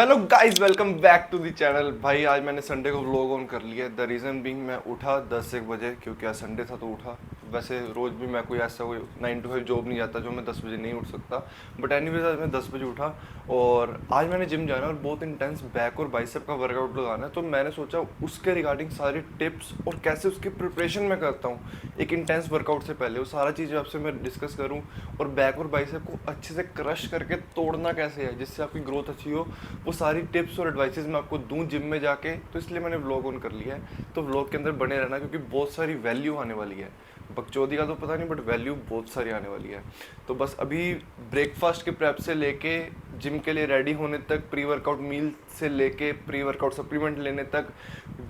Hello guys, welcome back to the channel. भाई आज मैंने संडे को व्लॉग ऑन कर लिया। द रीज़न बीइंग मैं उठा 10 एक बजे, क्योंकि आज संडे था तो उठा। वैसे रोज़ भी मैं कोई ऐसा कोई 9 to 5 जॉब नहीं जाता जो मैं 10 बजे नहीं उठ सकता, बट एनीवेज आज मैं 10 बजे उठा और आज मैंने जिम जाना और बहुत इंटेंस बैक और बाइसेप का वर्कआउट लगाना है। तो मैंने सोचा उसके रिगार्डिंग सारी टिप्स और कैसे उसकी प्रिपरेशन मैं करता हूँ एक इंटेंस वर्कआउट से पहले, वो सारा चीज़ें आपसे मैं डिस्कस करूँ और बैक और बाइसेप को अच्छे से क्रश करके तोड़ना कैसे है जिससे आपकी ग्रोथ अच्छी हो, वो सारी टिप्स और एडवाइसेस मैं आपको दूं जिम में जाके। तो इसलिए मैंने व्लॉग ऑन कर लिया है, तो व्लॉग के अंदर बने रहना क्योंकि बहुत सारी वैल्यू आने वाली है। बकचोदी का तो पता नहीं, बट वैल्यू बहुत सारी आने वाली है। तो बस अभी ब्रेकफास्ट के प्रेप से लेके जिम के लिए रेडी होने तक, प्री वर्कआउट मील से लेके प्री वर्कआउट सप्लीमेंट लेने तक,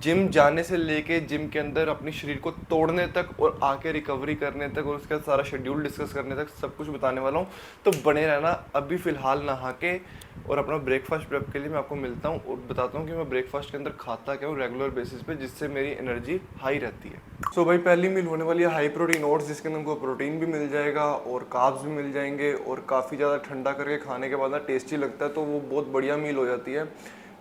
जिम जाने से लेके जिम के अंदर अपने शरीर को तोड़ने तक और आके रिकवरी करने तक और उसका सारा शेड्यूल डिस्कस करने तक सब कुछ बताने वाला हूँ। तो बने रहना। अभी फ़िलहाल नहा के और अपना ब्रेकफास्ट प्रेप के लिए मैं आपको मिलता हूँ और बताता हूँ कि मैं ब्रेकफास्ट के अंदर खाता क्या हूँ रेगुलर बेसिस पे, जिससे मेरी एनर्जी हाई रहती है। सो भाई पहली मील होने वाली है हाई प्रोटीन ओट्स, जिसके अंदर हमको प्रोटीन भी मिल जाएगा और कार्ब्स भी मिल जाएंगे और काफ़ी ज़्यादा ठंडा करके खाने के बाद ना टेस्टी लगता है, तो वो बहुत बढ़िया मील हो जाती है।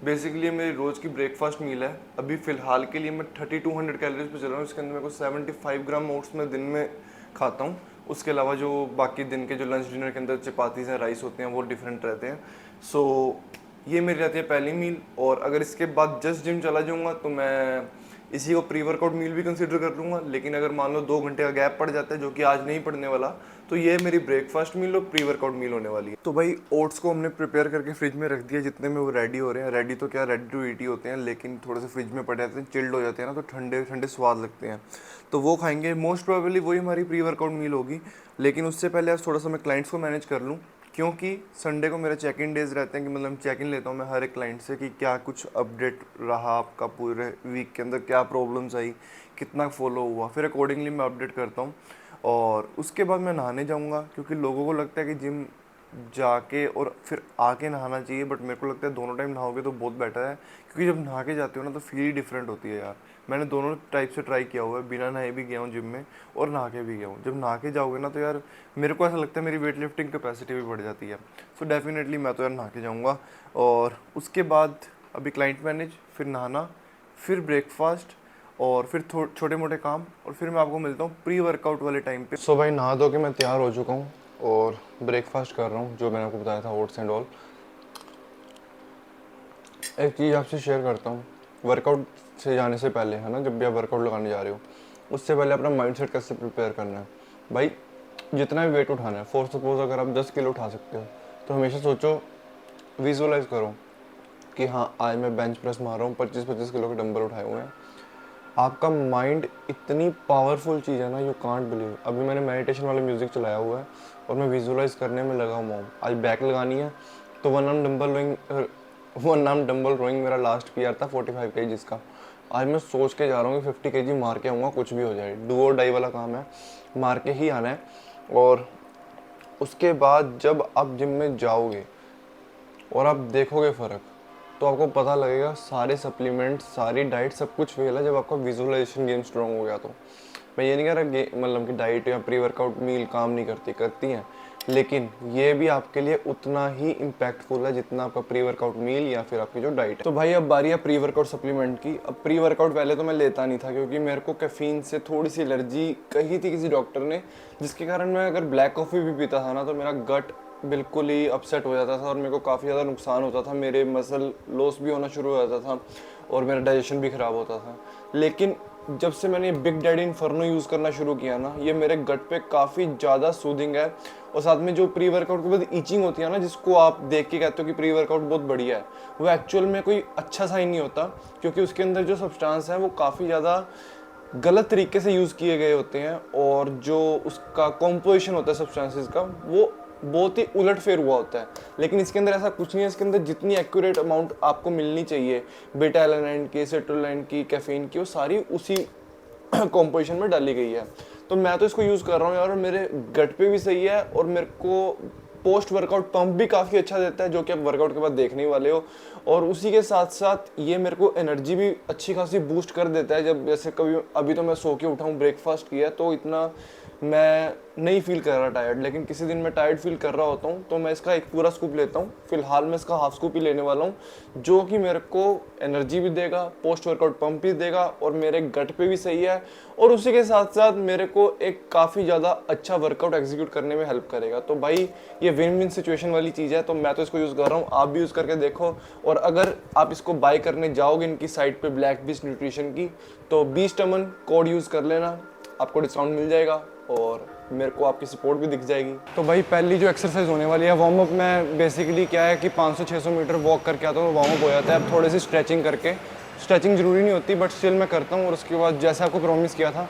बेसिकली मेरी रोज़ की ब्रेकफास्ट मील है। अभी फ़िलहाल के लिए मैं 3200 कैलोरीज पे चल रहा हूँ। इसके अंदर मेरे को 75 ग्राम ओट्स मैं दिन में खाता हूँ। उसके अलावा जो बाकी दिन के जो लंच डिनर के अंदर चपातीज़ हैं, राइस होते हैं, वो डिफरेंट रहते हैं। सो ये मेरी रहती है पहली मील। और अगर इसके बाद जस्ट जिम चला जाऊँगा तो मैं इसी को प्री वर्कआउट मील भी कंसीडर कर लूँगा। लेकिन अगर मान लो 2 घंटे का गैप पड़ जाता है, जो कि आज नहीं पड़ने वाला, तो ये मेरी ब्रेकफास्ट मील और प्री वर्कआउट मील होने वाली है। तो भाई ओट्स को हमने प्रिपेयर करके फ्रिज में रख दिया, जितने में वो रेडी हो रहे हैं। रेडी तो क्या, रेडी टू ईट ही होते हैं, लेकिन थोड़े से फ्रिज में पड़े रहते हैं, चिल्ड हो जाते हैं ना, तो ठंडे ठंडे स्वाद लगते हैं, तो वो खाएंगे। मोस्ट प्रोबेबली वही हमारी प्री वर्कआउट मील होगी। लेकिन उससे पहले आज थोड़ा सा मैं क्लाइंट्स को मैनेज कर लूँ, क्योंकि संडे को मेरे चेक इन डेज रहते हैं कि मतलब चेक इन लेता हूँ मैं हर एक क्लाइंट से कि क्या कुछ अपडेट रहा आपका पूरे वीक के अंदर, क्या प्रॉब्लम्स आई, कितना फॉलो हुआ, फिर अकॉर्डिंगली मैं अपडेट करता हूँ। और उसके बाद मैं नहाने जाऊँगा, क्योंकि लोगों को लगता है कि जिम जाके और फिर आके नहाना चाहिए, बट मेरे को लगता है दोनों टाइम नहाओगे तो बहुत बेटर है, क्योंकि जब नहा के जाते हो ना तो फील ही डिफरेंट होती है यार। मैंने दोनों टाइप से ट्राई किया हुआ है, बिना नहाए भी गया हूँ जिम में और नहा के भी गया हूँ। जब नहा के जाओगे ना तो यार मेरे को ऐसा लगता है मेरी वेट लिफ्टिंग कैपेसिटी भी बढ़ जाती है। सो डेफिनेटली मैं तो यार नहा के जाऊँगा। और उसके बाद अभी क्लाइंट मैनेज, फिर नहाना, फिर ब्रेकफास्ट और फिर छोटे मोटे काम, और फिर मैं आपको मिलता हूँ प्री वर्कआउट वाले टाइम पे। सो भाई नहा धो के मैं तैयार हो चुका हूँ और ब्रेकफास्ट कर रहा हूँ, जो मैंने आपको बताया था, ओट्स एंड ऑल। एक चीज़ आपसे शेयर करता हूँ, वर्कआउट से जाने से पहले, है ना, जब भी आप वर्कआउट लगाने जा रहे हो, उससे पहले अपना माइंडसेट कैसे प्रिपेयर करना है। भाई जितना भी वेट उठाना है, फॉर सपोज अगर आप 10 किलो उठा सकते हो, तो हमेशा सोचो, विजुअलाइज करो कि हाँ आज मैं बेंच प्रेस मार रहा हूँ, 25-25 किलो के डंबल उठाए हुए हैं। आपका माइंड इतनी पावरफुल चीज़ है ना, यू कांट बिलीव। अभी मैंने मेडिटेशन वाला म्यूज़िक चलाया हुआ है और मैं विजुअलाइज करने में लगा हुआ हूँ। आज बैक लगानी है, तो वन आर्म डंबल रोइंग मेरा लास्ट पीआर था 45 kg का। आज मैं सोच के जा रहा हूँ कि 50 kg मार के आऊँगा, कुछ भी हो जाए, डू और डाई वाला काम है, मार के ही आना है। और उसके बाद जब आप जिम में जाओगे और आप देखोगे फ़र्क, तो आपको पता लगेगा सारे सप्लीमेंट्स, सारी डाइट, सब कुछ फेल है जब आपका विजुअलाइजेशन गेम स्ट्रॉन्ग हो गया। तो मैं ये नहीं कह रहा मतलब कि डाइट या प्री वर्कआउट मील काम नहीं करती, करती हैं, लेकिन ये भी आपके लिए उतना ही इम्पैक्टफुल है जितना आपका प्री वर्कआउट मील या फिर आपकी जो डाइट है। तो भाई अब बारी है प्री वर्कआउट सप्लीमेंट की। अब प्री वर्कआउट पहले तो मैं लेता नहीं था, क्योंकि मेरे को कैफीन से थोड़ी सी एलर्जी कही थी किसी डॉक्टर ने, जिसके कारण मैं अगर ब्लैक कॉफ़ी भी पीता था ना तो मेरा गट बिल्कुल ही अपसेट हो जाता था और मेरे को काफ़ी ज़्यादा नुकसान होता था, मेरे मसल लॉस भी होना शुरू हो जाता था और मेरा डाइजेशन भी ख़राब होता था। लेकिन जब से मैंने बिग डैडी इन्फर्नो यूज़ करना शुरू किया ना, ये मेरे गट पे काफ़ी ज़्यादा सूदिंग है। और साथ में जो प्री वर्कआउट के बाद ईचिंग होती है ना, जिसको आप देख के कहते हो कि प्री वर्कआउट बहुत बढ़िया है, वो एक्चुअल में कोई अच्छा साइन नहीं होता, क्योंकि उसके अंदर जो सब्सटेंस है वो काफ़ी ज़्यादा गलत तरीके से यूज़ किए गए होते हैं और जो उसका कॉम्पोजिशन होता है सब्सटेंसेस का, वो बहुत ही उलटफेर हुआ होता है। लेकिन इसके अंदर ऐसा कुछ नहीं है। इसके अंदर जितनी एक्यूरेट अमाउंट आपको मिलनी चाहिए बीटा एलानाइन की, सेट्रोलाइन की, कैफीन की, वो सारी उसी कॉम्पोजिशन में डाली गई है। तो मैं तो इसको यूज़ कर रहा हूँ यार, मेरे गट पे भी सही है और मेरे को पोस्ट वर्कआउट पंप भी काफ़ी अच्छा देता है, जो कि आप वर्कआउट के बाद देखने वाले हो। और उसी के साथ साथ ये मेरे को एनर्जी भी अच्छी खासी बूस्ट कर देता है। जब जैसे कभी, अभी तो मैं सो के उठा हूँ, ब्रेकफास्ट किया, तो इतना मैं नहीं फील कर रहा टायर्ड, लेकिन किसी दिन मैं टायर्ड फील कर रहा होता हूँ तो मैं इसका एक पूरा स्कूप लेता हूँ। फिलहाल मैं इसका हाफ स्कूप ही लेने वाला हूँ, जो कि मेरे को एनर्जी भी देगा, पोस्ट वर्कआउट पंप भी देगा और मेरे गट पे भी सही है, और उसी के साथ साथ मेरे को एक काफ़ी ज़्यादा अच्छा वर्कआउट एग्जीक्यूट करने में हेल्प करेगा। तो भाई ये विन विन सिचुएशन वाली चीज़ है, तो मैं तो इसको यूज़ कर रहा हूँ, आप भी यूज़ करके देखो। और अगर आप इसको बाय करने जाओगे इनकी साइट पे ब्लैक बीस्ट न्यूट्रिशन की, तो 20 कोड यूज़ कर लेना, आपको डिस्काउंट मिल जाएगा और मेरे को आपकी सपोर्ट भी दिख जाएगी। तो भाई पहली जो एक्सरसाइज होने वाली है वार्म अप में, बेसिकली क्या है कि 500-600 मीटर वॉक करके आता हूँ, वार्म अप हो जाता है। अब थोड़ी सी स्ट्रेचिंग करके, स्ट्रेचिंग जरूरी नहीं होती बट स्टिल मैं करता हूँ। और उसके बाद जैसे आपको प्रॉमिस किया था,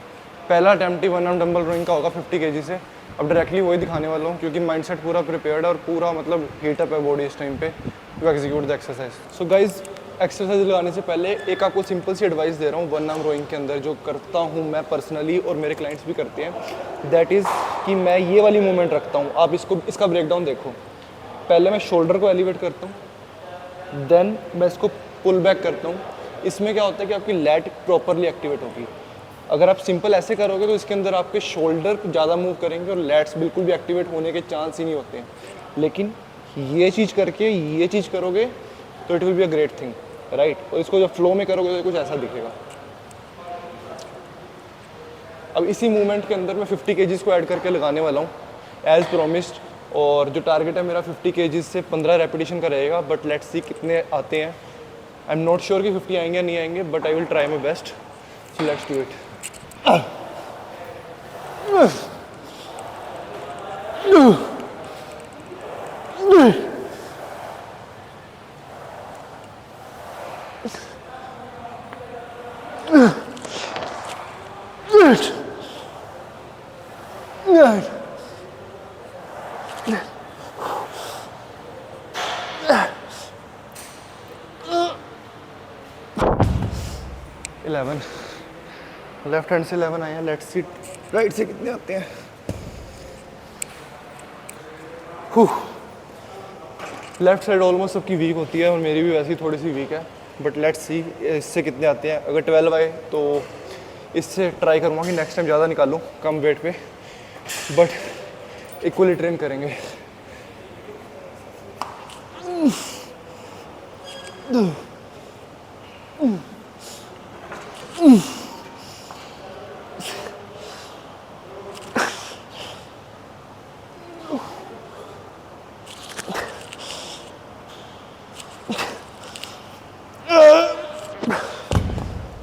पहला अटेम्प्ट ही 1 आर्म डंबल रोइंग का होगा 50 kg से। अब डायरेक्टली वही दिखाने वाला हूँ, क्योंकि माइंडसेट पूरा प्रिपेयर्ड है और पूरा मतलब हीटअप है बॉडी इस टाइम पे to execute the exercise. So guys, exercise लगाने से पहले एक आपको सिंपल सी एडवाइस दे रहा हूँ 1 आर्म रोइंग के अंदर, जो करता हूँ मैं पर्सनली और मेरे क्लाइंट्स भी करते हैं। दैट इज़ कि मैं ये वाली मूवमेंट रखता हूँ, आप इसका ब्रेकडाउन देखो। पहले मैं शोल्डर को एलिवेट करता हूँ, देन मैं इसको पुल बैक करता हूँ। इसमें क्या होता है कि आपकी लैट प्रॉपरली एक्टिवेट होगी। अगर आप सिंपल ऐसे करोगे तो इसके अंदर आपके शोल्डर ज़्यादा मूव करेंगे और लैट्स बिल्कुल भी एक्टिवेट होने के चांस ही नहीं होते हैं। लेकिन ये चीज़ करके ये चीज़ करोगे तो it will be a great thing, right. और इसको जब फ्लो में करोगे तो कुछ ऐसा दिखेगा। अब इसी मूवमेंट के अंदर मैं 50 kgs को ऐड करके लगाने वाला हूँ एज प्रोमिस्ड, और जो टारगेट है मेरा 50 kgs से 15 रेपिटेशन का रहेगा, बट लेट्स सी कितने आते हैं। आई एम नॉट श्योर कि 50 आएंगे या नहीं आएंगे, but I will try my best, so let's do it. Left hand से 11 आए हैं, लेट्स सी राइट से कितने आते हैं। लेफ्ट साइड ऑलमोस्ट सबकी वीक होती है और मेरी भी वैसी थोड़ी सी वीक है, बट लेट्स सी इससे कितने आते हैं। अगर 12 आए तो इससे ट्राई करूँगा कि नेक्स्ट टाइम ज़्यादा निकालूँ कम वेट पे, बट इक्वली ट्रेन करेंगे।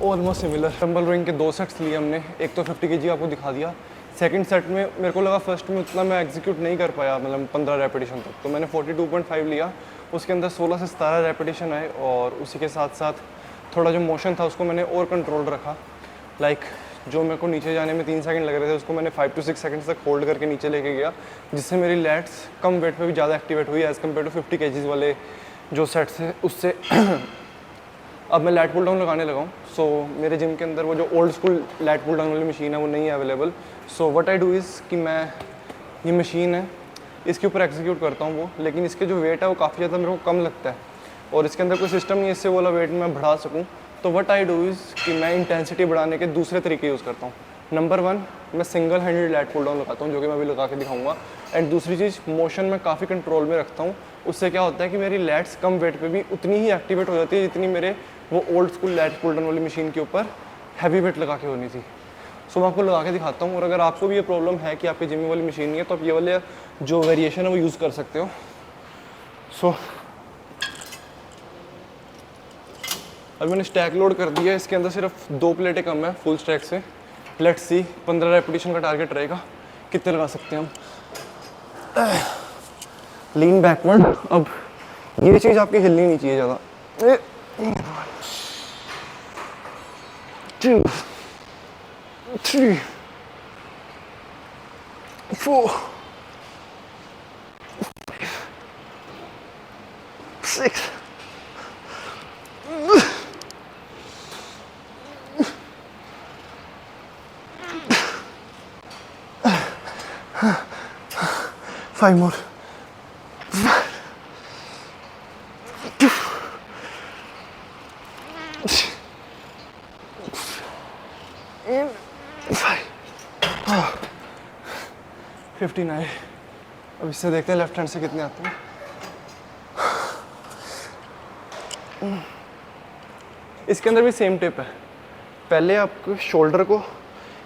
Almost similar. डंबल रोइंग के 2 सेट्स लिए हमने, एक तो 50 kg आपको दिखा दिया। सेकंड सेट में मेरे को लगा फर्स्ट में उतना मैं एग्जीक्यूट नहीं कर पाया, मतलब 15 रेपिटेशन तक, तो मैंने 42.5 लिया। उसके अंदर 16 से 17 रेपिटेशन आए और उसी के साथ साथ थोड़ा जो मोशन था उसको मैंने और कंट्रोल रखा। लाइक जो मेरे को नीचे जाने में 3 सेकंड लग रहे थे उसको मैंने 5 to 6 सेकंड्स तक होल्ड करके नीचे लेके गया, जिससे मेरी लैट्स कम वेट पे भी ज़्यादा एक्टिवेट हुई एज़ कम्पेयर टू 50 kgs वाले जो सेट्स है उससे। अब मैं लैट पुल डाउन लगाने लगा हूँ। सो मेरे जिम के अंदर वो जो old school lat pull down वाली मशीन है वो नहीं है available. So what I do is कि मैं ये मशीन है इसके ऊपर एग्जीक्यूट करता हूँ वो, लेकिन इसके जो वेट है वो काफ़ी ज़्यादा मेरे को कम लगता है और इसके अंदर कोई सिस्टम नहीं है इससे वाला वेट मैं बढ़ा सकूँ। तो व्हाट आई डू इज़ कि मैं इंटेंसिटी बढ़ाने के दूसरे तरीके यूज़ करता हूँ। नंबर 1, मैं single handed lat pull down लगाता हूँ, जो कि मैं अभी लगा के दिखाऊंगा। एंड दूसरी चीज़, मोशन में काफ़ी कंट्रोल में रखता हूँ। उससे क्या होता है कि मेरी लैट्स कम वेट पे भी उतनी ही एक्टिवेट हो जाती है जितनी मेरे वो old school lat pull down वाली मशीन के ऊपर हैवी वेट लगा के होनी थी। सो मैं आपको लगा के दिखाता हूँ, और अगर आपको भी ये प्रॉब्लम है कि आपके जिम वाली मशीन नहीं है तो आप ये वाले जो वेरिएशन है वो यूज़ कर सकते हो। सो अभी मैंने स्टैक लोड कर दिया है, इसके अंदर सिर्फ 2 प्लेटें कम है फुल स्टैक से। लेट्स सी 15 रेपिटेशन का टारगेट रहेगा, कितने लगा सकते हैं हम। लीन बैकवर्ड। अब ये चीज़ आपकी हिलनी नहीं चाहिए ज़्यादा। 2 3 4 6 5 more 5 15 आए। अब इससे देखते हैं लेफ्ट हैंड से कितने आते हैं। इसके अंदर भी सेम टिप है, पहले आप शोल्डर को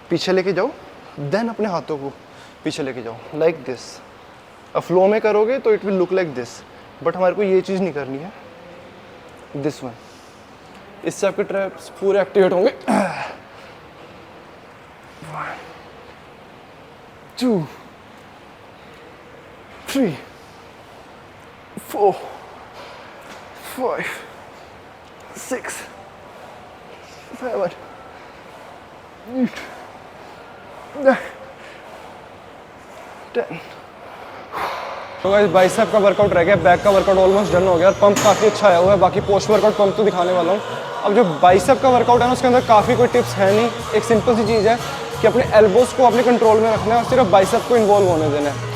पीछे लेके जाओ, देन अपने हाथों को पीछे लेके जाओ, लाइक दिस। अब फ्लो में करोगे तो it will look like this, but हमारे को ये चीज़ नहीं करनी है, दिस वन। इससे आपके ट्रैप्स पूरे एक्टिवेट होंगे। 1 2 3 4 5 6 7 8 9 10। तो गाइस बाइसेप का वर्कआउट रह गया, बैक का वर्कआउट ऑलमोस्ट डन हो गया और पंप काफ़ी अच्छा आया हुआ है। बाकी पोस्ट वर्कआउट पंप तो दिखाने वाला हूँ। अब जो बाइसेप का वर्कआउट है ना, उसके अंदर काफ़ी कोई टिप्स है नहीं, एक सिंपल सी चीज़ है कि अपने एल्बोज को अपने कंट्रोल में रखना है और सिर्फ बाइसेप को इन्वॉल्व होने देना है।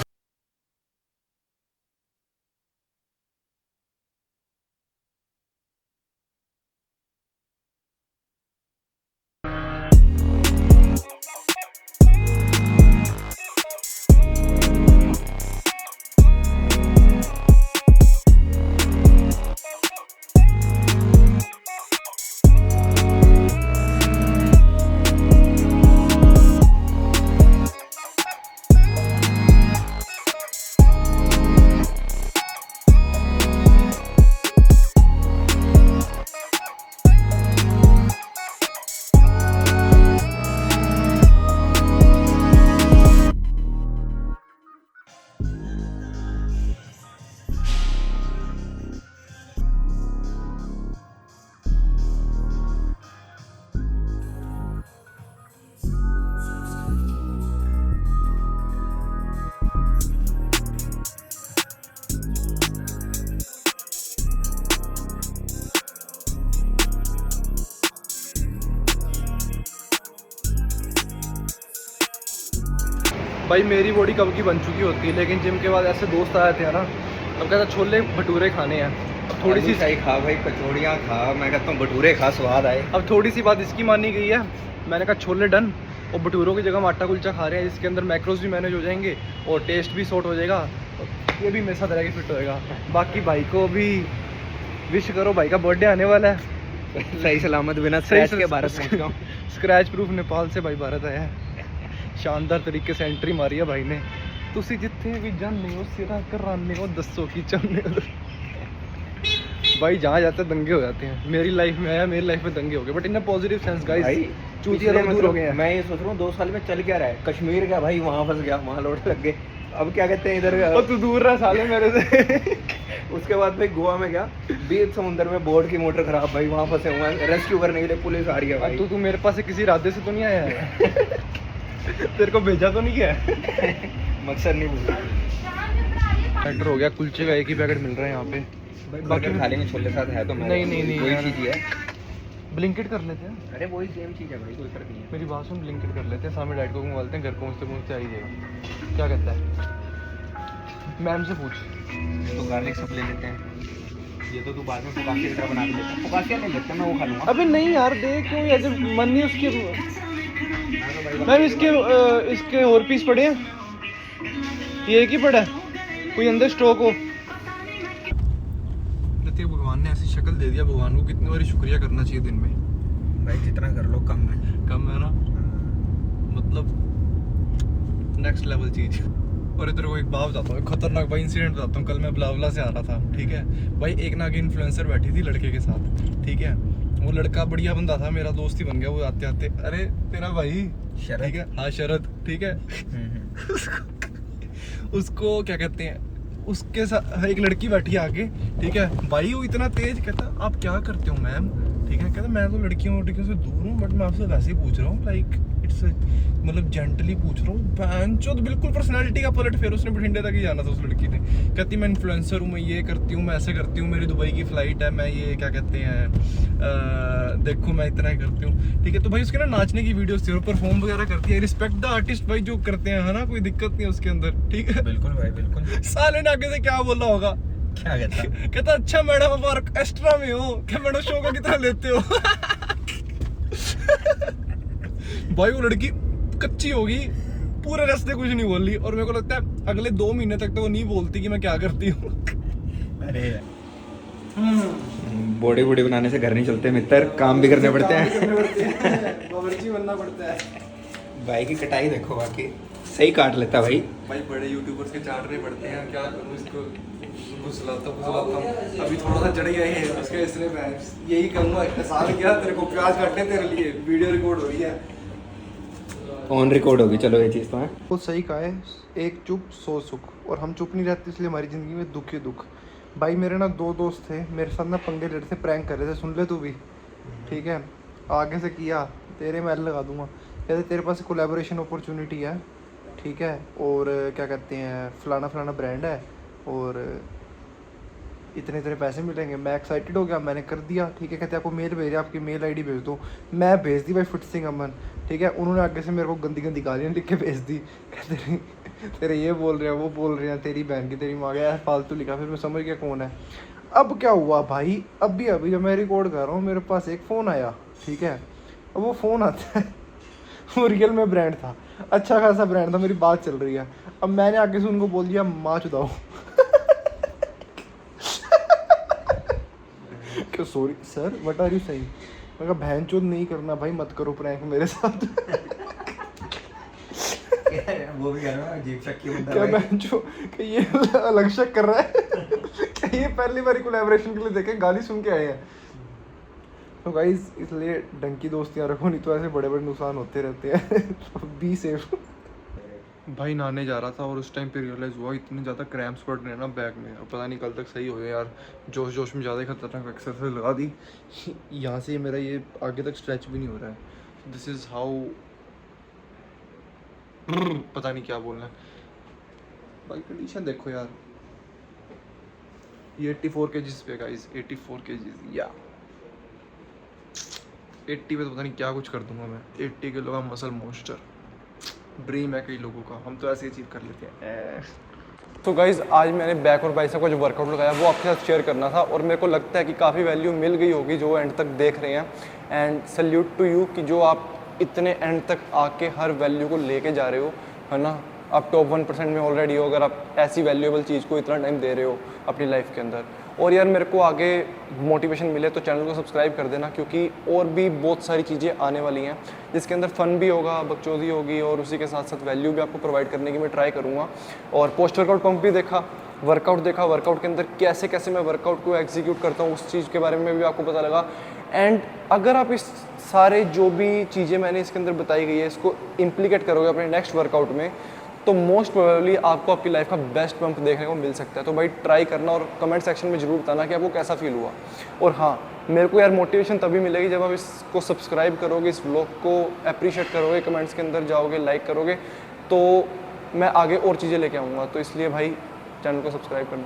भाई मेरी बॉडी कब की बन चुकी होती है, लेकिन जिम के बाद ऐसे दोस्त आए थे ना, अब कहता छोले भटूरे खाने हैं, थोड़ी सी सही खा भाई, कचौड़ियाँ खा, मैं कहता हूँ भटूरे खा, स्वाद आए। अब थोड़ी सी बात इसकी मानी गई है, मैंने कहा छोले डन, और भटूरों की जगह हम आटा कुलचा खा रहे हैं, जिसके अंदर मैक्रोज भी मैनेज हो जाएंगे और टेस्ट भी सॉर्ट हो जाएगा, ये भी मेरे साथ रह के फिट होएगा। बाकी भाई को भी विश करो, भाई का बर्थडे आने वाला है। सही सलामत बिना सही स्क्रैच के भारत पहुंच गया हूं। स्क्रैच प्रूफ नेपाल से भाई भारत आया है, शानदार तरीके से एंट्री मारी है भाई ने। तुसी जिथे भी जाने हो सिरा कराने हो, दसो की चाहने हो। भाई जहाँ जाते हैं दंगे हो जाते हैं, मेरी लाइफ में आया, मेरी लाइफ में दंगे हो गए, but in positive sense guys. चूतिया लोग दूर हो गए हैं। मैं ये सोच रहा हूँ 2 साल में चल क्या रहा है, कश्मीर गया भाई, वहाँ फंस गया, वहाँ लौट लग गए, अब क्या कहते हैं इधर तू दूर रहा साले मेरे से। उसके बाद भाई गोवा में गया, बीच समुद्र में बोट की मोटर खराब, भाई वहाँ फंसे हुए हैं, रेस्क्यू करने के लिए पुलिस आ रही है भाई। तू मेरे पास किसी इरादे से तो नहीं आया है? तेरे को भेजा तो नहीं किया? मकसद नहीं भूला। पैकेट हो गया, कुलचे का एक ही पैकेट मिल रहा है यहाँ पे। बाकी खा लेंगे, छोले साथ है तो नहीं वही चीज़ है। ब्लिंकिट कर लेते हैं। अरे वही सेम चीज़ है भाई, कोई फर्क नहीं है। मेरी बात सुन, ब्लिंकिट कर लेते हैं, सामने डाइट को मंगवाते हैं, घर पहुँचते पहुँचते आ ही जाएगा। क्या कहता है? मैम से पूछ। तो गार्लिक सब ले लेते हैं, ये तो तू बाद में फुकासिया की तरह बना के लेता है। फुकासिया नहीं लेते, मैं वो खा लूँगा। अबे नहीं यार, देख कोई ऐसे मन नहीं उसके। मैम इसके और पीस पड़े हैं, ये एक ही पड़ा है, कोई अंदर स्टॉक हो। भगवान ने ऐसी शक्ल दे दिया, भगवान को कितनी बार शुक्रिया करना चाहिए दिन में। भाई जितना कर लो कम है, कम है ना, मतलब नेक्स्ट लेवल चीज। और इधर को एक बात बताता हूँ, खतरनाक भाई इंसिडेंट बताता हूँ। कल मैं बुलावला से आ रहा था, ठीक है भाई, एक ना की इन्फ्लुएंसर बैठी थी लड़के के साथ, ठीक है, वो लड़का बढ़िया बंदा था, मेरा दोस्त ही बन गया वो आते आते। अरे तेरा भाई शरद, ठीक है, हाँ शरद, ठीक है। उसको क्या कहते हैं, उसके साथ एक लड़की बैठी आगे, ठीक है भाई, वो इतना तेज, कहता आप क्या करते हो मैम, ठीक है, कहता मैं तो लड़कियों से दूर हूँ, बट मैं आपसे वैसे ही पूछ रहा हूँ, लाइक इट्स मतलब जेंटली पूछ रहा हूँ। बहनचोद बिल्कुल पर्सनालिटी का पलट, फिर उसने बठिंडे तक ही जाना था उस लड़की ने। कहती मैं इन्फ्लुएंसर हूँ, मैं ये करती हूँ, मैं ऐसे करती हूँ, मेरी दुबई की फ्लाइट है, मैं ये क्या कहते हैं देखो मैं इतना ही करती हूँ, ठीक है। तो भाई उसके ना नाचने की वीडियोस थी और परफॉर्म वगैरह करती है। रिस्पेक्ट द आर्टिस्ट भाई, जो करते हैं, है ना, कोई दिक्कत नहीं है उसके अंदर, ठीक है। बिल्कुल भाई बिल्कुल। साले ने आगे से क्या बोला होगा, क्या कहता? कहता अच्छा मैडम आप ऑर्केस्ट्रा में हो क्या, मैडम शो को कितना लेते हो? भाई वो लड़की कच्ची होगी, पूरे रास्ते कुछ नहीं बोल रही, और मेरे को लगता है अगले 2 महीने तक तो वो नहीं बोलती कि मैं क्या करती हूँ। अरे बॉडी बॉडी बनाने से घर नहीं चलते मित्र, काम भी करने पड़ते हैं। बावर्ची बनना पड़ता है भाई की कटाई देखो, बाकी सही काट लेता भाई। भाई। बड़े यूट्यूबर्स के चाटने पड़ते हैं, क्या करूँ इसको घुसलाता हूँ। अभी थोड़ा सा चढ़ गया है उसके, इसलिए मैं यही कहूँगा साल क्या तेरे को प्याज काटने तेरे लिए वीडियो रिकॉर्ड हो रही है। ऑन रिकॉर्ड होगी, चलो ये चीज़ तो है। वो सही कहा है, एक चुप 100 सुख, और हम चुप नहीं रहते इसलिए हमारी ज़िंदगी में दुख ही दुख। भाई मेरे ना 2 दोस्त थे, मेरे साथ ना पंगे ले रहे थे, प्रैंक कर रहे थे, सुन ले तू भी, ठीक है। आगे से किया तेरे मैं लगा दूंगा, कहते तेरे पास कोलैबोरेशन अपॉर्चुनिटी है, ठीक है, और क्या कहते हैं फलाना फलाना ब्रांड है और इतने इतने पैसे मिलेंगे। मैं एक्साइटेड हो गया, मैंने कर दिया, ठीक है। कहते आपको मेल भेजे, आपकी मेल आईडी भेज दो। मैं भेज दी भाई फिट सिंह अमन, ठीक है। उन्होंने आगे से मेरे को गंदी गंदी गालियाँ लिख के भेज दी, कहते तेरे ये बोल रहे हैं वो बोल रहे हैं, तेरी बहन की तेरी माँ का, यार फालतू लिखा। फिर मैं समझ गया कौन है। अब क्या हुआ भाई, अभी जब मैं रिकॉर्ड कर रहा हूँ मेरे पास एक फ़ोन आया, ठीक है। अब वो फ़ोन आता है वो रियल में ब्रांड था, अच्छा खासा ब्रांड था, मेरी बात चल रही है। अब मैंने आगे से उनको बोल दिया माँ चुदाओ क्यों sorry sir what are you saying. मैं कहा बहन चोद नहीं करना भाई, मत करो प्रैंक मेरे साथ वो भी अजीब शक्की बंदा क्या बहन चो कि ये अलग शक कर रहा है क्या ये पहली बार कोलैबोरेशन के लिए देखे गाली सुन के आए हैं। तो गाइस इसलिए डंकी दोस्तियां रखो, नहीं तो ऐसे बड़े बड़े नुकसान होते रहते हैं। Be safe. भाई नहाने जा रहा था और उस टाइम पे रियलाइज़ हुआ इतने ज़्यादा क्रैम्प्स पड़ रहे हैं ना बैक में, अब पता नहीं कल तक सही हो गया यार। जोश जोश में ज़्यादा ही खतरनाक एक्सरसाइज लगा दी यहाँ से मेरा ये आगे तक स्ट्रेच भी नहीं हो रहा है। दिस इज़ हाउ, पता नहीं क्या बोलना है भाई। कंडीशन देखो यार, ये 84 kgs पे गाइस, 84 kgs या 80 पे तो पता नहीं क्या कुछ कर दूंगा मैं। 80 किलो का मसल मॉन्स्टर ड्रीम है कई लोगों का, हम तो ऐसे अचीव कर लेते हैं। तो गाइज़ आज मैंने बैक और बाइसेप का जो वर्कआउट लगाया वो आपके साथ शेयर करना था, और मेरे को लगता है कि काफ़ी वैल्यू मिल गई होगी जो एंड तक देख रहे हैं। एंड सल्यूट टू यू कि जो आप इतने एंड तक आके हर वैल्यू को लेके जा रहे हो, है ना। आप टॉप 1% में ऑलरेडी हो अगर आप ऐसी वैल्यूएबल चीज़ को इतना टाइम दे रहे हो अपनी लाइफ के अंदर। और यार मेरे को आगे मोटिवेशन मिले तो चैनल को सब्सक्राइब कर देना, क्योंकि और भी बहुत सारी चीज़ें आने वाली हैं जिसके अंदर फ़न भी होगा, बकचोदी होगी, और उसी के साथ साथ वैल्यू भी आपको प्रोवाइड करने की मैं ट्राई करूँगा। और पोस्ट वर्कआउट पंप भी देखा, वर्कआउट देखा, वर्कआउट के अंदर कैसे कैसे मैं वर्कआउट को एग्जीक्यूट करता हूँ उस चीज़ के बारे में भी आपको पता लगा। एंड अगर आप इस सारे जो भी चीज़ें मैंने इसके अंदर बताई गई है इसको इम्प्लीकेट करोगे अपने नेक्स्ट वर्कआउट में, तो मोस्ट प्रोबेबली आपको आपकी लाइफ का बेस्ट पंप देखने को मिल सकता है। तो भाई ट्राई करना और कमेंट सेक्शन में ज़रूर बताना कि आपको कैसा फील हुआ। और हाँ, मेरे को यार मोटिवेशन तभी मिलेगी जब आप इसको सब्सक्राइब करोगे, इस व्लॉग को अप्रिशिएट करोगे, कमेंट्स के अंदर जाओगे, लाइक करोगे, तो मैं आगे और चीज़ें लेके आऊँगा। तो इसलिए भाई चैनल को सब्सक्राइब कर दो।